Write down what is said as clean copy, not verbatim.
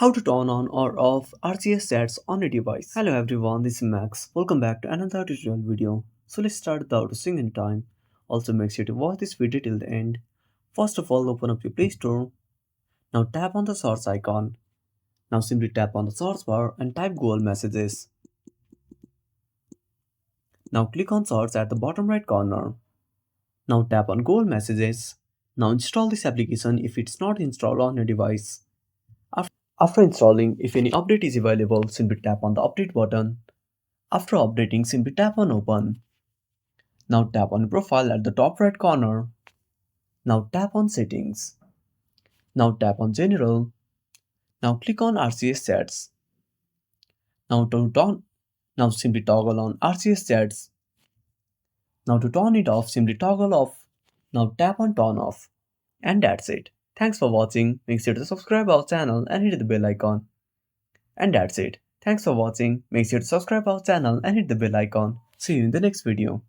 How to turn on or off RCS sets on a device. Hello everyone, this is Max. Welcome back to another tutorial video. So let's start without wasting any time. Also make sure to watch this video till the end. First of all, open up your Play Store. Now tap on the search icon. Now simply tap on the search bar and type Google Messages. Now click on search at the bottom right corner. Now tap on Google Messages. Now install this application if it's not installed on your device. After installing, if any update is available, simply tap on the update button. After updating, simply tap on open. Now tap on profile at the top right corner. Now tap on settings. Now tap on general. Now click on RCS sets. Now to turn now simply toggle on RCS sets. Now to turn it off, simply toggle off. Now tap on turn off. And that's it. Thanks for watching. Make sure to subscribe our channel and hit the bell icon. And that's it. Thanks for watching. Make sure to subscribe our channel and hit the bell icon. See you in the next video.